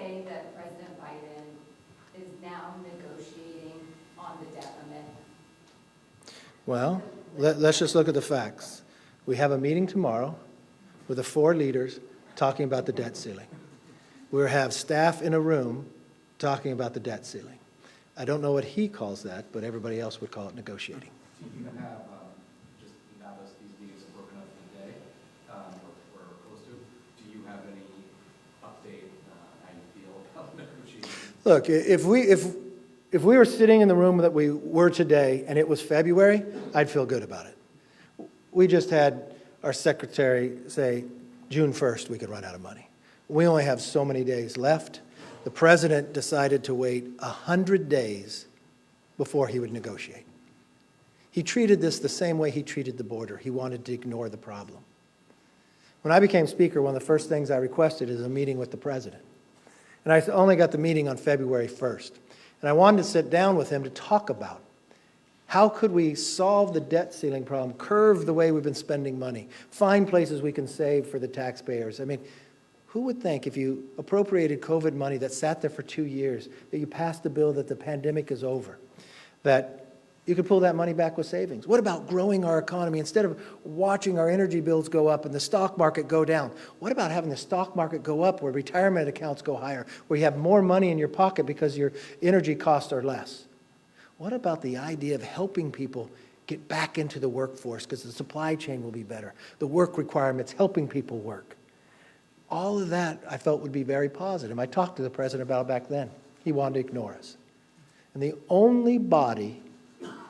say that President Biden is now negotiating on the debt limit? Well, let's just look at the facts. We have a meeting tomorrow with the 4 leaders talking about the debt ceiling. We'll have staff in a room talking about the debt ceiling. I don't know what he calls that, but everybody else would call it negotiating. Do you have, just now that these meetings are broken up for the day, or close to, do you have any update how you feel about negotiations? Look, if we were sitting in the room that we were today and it was February, I'd feel good about it. We just had our secretary say June 1st we could run out of money. We only have so many days left. The president decided to wait 100 days before he would negotiate. He treated this the same way he treated the border. He wanted to ignore the problem. When I became speaker, one of the first things I requested is a meeting with the president. And I only got the meeting on February 1st. And I wanted to sit down with him to talk about how could we solve the debt ceiling problem, curve the way we've been spending money, find places we can save for the taxpayers. I mean, who would think if you appropriated COVID money that sat there for 2 years, that you passed a bill that the pandemic is over, that you could pull that money back with savings? What about growing our economy? Instead of watching our energy bills go up and the stock market go down, what about having the stock market go up where retirement accounts go higher, where you have more money in your pocket because your energy costs are less? What about the idea of helping people get back into the workforce because the supply chain will be better, the work requirements, helping people work? All of that I felt would be very positive. I talked to the president about it back then. He wanted to ignore us. And the only body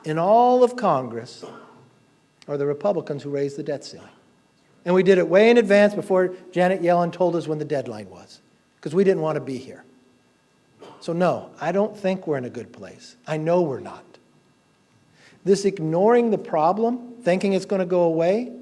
in all of Congress are the Republicans who raised the debt ceiling. And we did it way in advance before Janet Yellen told us when the deadline was, because we didn't want to be here. So no, I don't think we're in a good place. I know we're not. This ignoring the problem, thinking it's going to go away,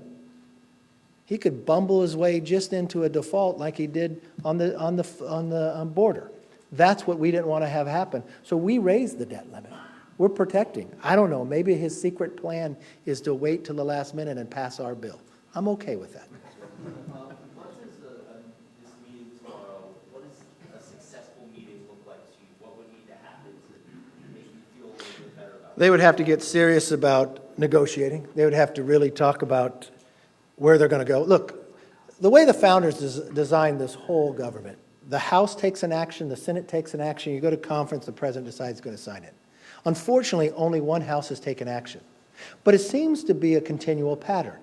he could bumble his way just into a default like he did on the border. That's what we didn't want to have happen. So we raised the debt limit. We're protecting. I don't know, maybe his secret plan is to wait till the last minute and pass our bill. I'm okay with that. What does this meeting tomorrow, what does a successful meeting look like to you? What would need to happen to make you feel a little bit better about it? They would have to get serious about negotiating. They would have to really talk about where they're going to go. Look, the way the founders designed this whole government, the House takes an action, the Senate takes an action, you go to conference, the president decides he's going to sign it. Unfortunately, only one House has taken action. But it seems to be a continual pattern.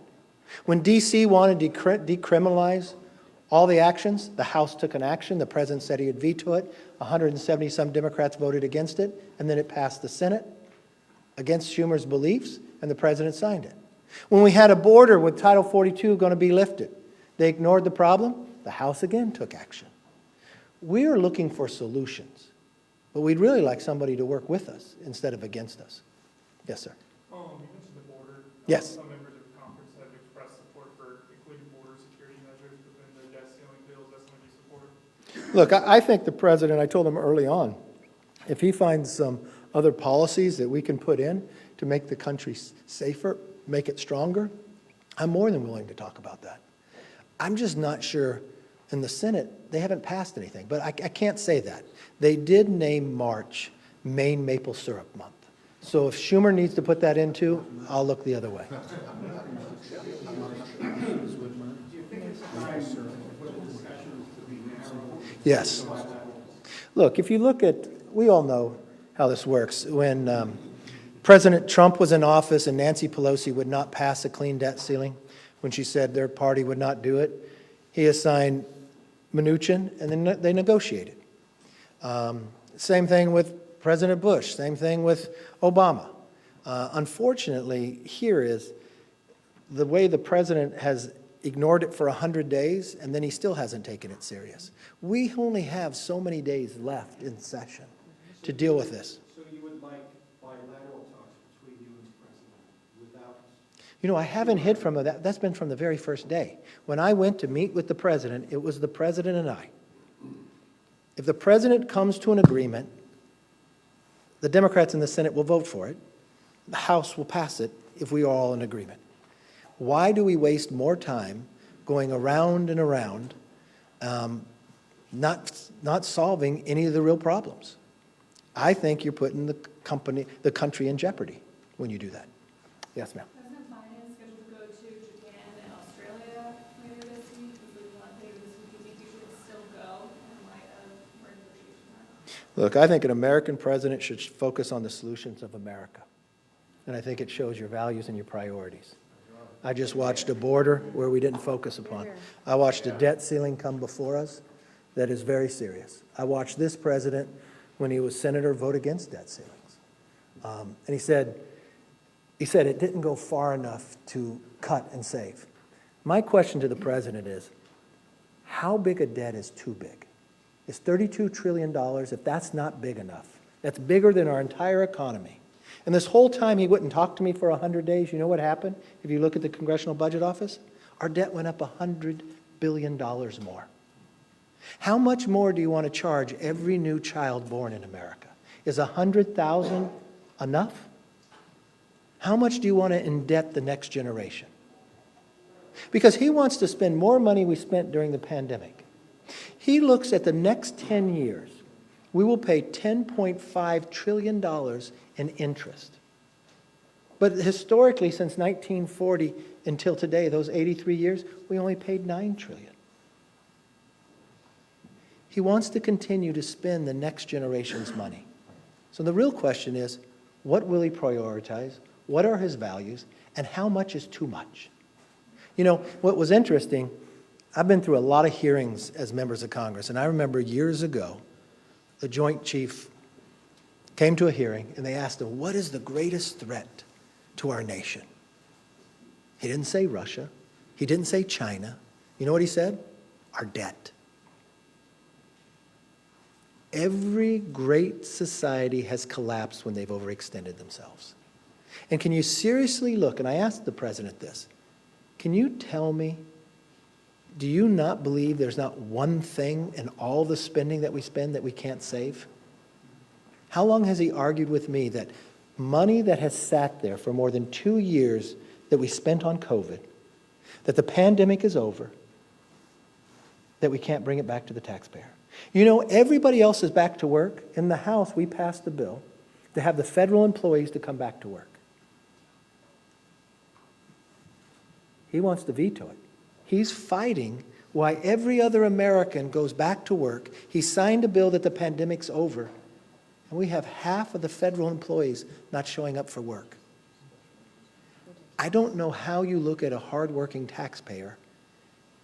When D.C. wanted to decriminalize all the actions, the House took an action, the president said he would veto it, 170-some Democrats voted against it, and then it passed the Senate against Schumer's beliefs, and the president signed it. When we had a border with Title 42 going to be lifted, they ignored the problem, the House again took action. We are looking for solutions, but we'd really like somebody to work with us instead of against us. Yes, sir. You mentioned the border. Yes. Some members of Congress have expressed support for including border security measures within the debt ceiling bills. That's something you support? Look, I think the president, I told him early on, if he finds some other policies that we can put in to make the country safer, make it stronger, I'm more than willing to talk about that. I'm just not sure in the Senate, they haven't passed anything, but I can't say that. They did name March Maine Maple Syrup Month. So if Schumer needs to put that into, I'll look the other way. Yes. Look, if you look at, we all know how this works. When President Trump was in office and Nancy Pelosi would not pass a clean debt ceiling, when she said their party would not do it, he assigned Mnuchin, and then they negotiated. Same thing with President Bush, same thing with Obama. Unfortunately, here is the way the president has ignored it for 100 days, and then he still hasn't taken it serious. We only have so many days left in session to deal with this. So you would like bilateral talks between you and the president without... You know, I haven't hid from that. That's been from the very first day. When I went to meet with the president, it was the president and I. If the president comes to an agreement, the Democrats in the Senate will vote for it. The House will pass it if we are all in agreement. Why do we waste more time going around and around not solving any of the real problems. I think you're putting the country in jeopardy when you do that. Yes, ma'am. President Biden is scheduled to go to Japan and Australia later this week. He was not later this week. Do you think you should still go in light of where negotiations are? Look, I think an American president should focus on the solutions of America. And I think it shows your values and your priorities. I just watched a border where we didn't focus upon. I watched a debt ceiling come before us that is very serious. I watched this president, when he was senator, vote against debt ceilings. And he said it didn't go far enough to cut and save. My question to the president is, how big a debt is too big? Is $32 trillion, if that's not big enough, that's bigger than our entire economy. And this whole time he wouldn't talk to me for 100 days, you know what happened? If you look at the Congressional Budget Office, our debt went up $100 billion more. How much more do you want to charge every new child born in America? Is $100,000 enough? How much do you want to indebt the next generation? Because he wants to spend more money we spent during the pandemic. He looks at the next 10 years. We will pay $10.5 trillion in interest. But historically, since 1940 until today, those 83 years, we only paid $9 trillion. He wants to continue to spend the next generation's money. So the real question is, what will he prioritize? What are his values? And how much is too much? You know, what was interesting, I've been through a lot of hearings as members of Congress, and I remember years ago, the Joint Chief came to a hearing, and they asked him, what is the greatest threat to our nation? He didn't say Russia. He didn't say China. You know what he said? Our debt. Every great society has collapsed when they've overextended themselves. And can you seriously look, and I asked the president this, can you tell me, do you not believe there's not one thing in all the spending that we spend that we can't save? How long has he argued with me that money that has sat there for more than 2 years that we spent on COVID, that the pandemic is over, that we can't bring it back to the taxpayer? You know, everybody else is back to work. In the House, we passed a bill to have the federal employees to come back to work. He wants to veto it. He's fighting why every other American goes back to work. He signed a bill that the pandemic's over, and we have half of the federal employees not showing up for work. I don't know how you look at a hardworking taxpayer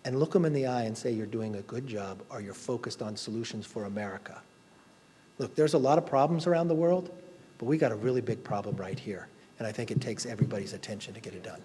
and look them in the eye and say you're doing a good job or you're focused on solutions for America. Look, there's a lot of problems around the world, but we got a really big problem right here, and I think it takes everybody's attention to get it done.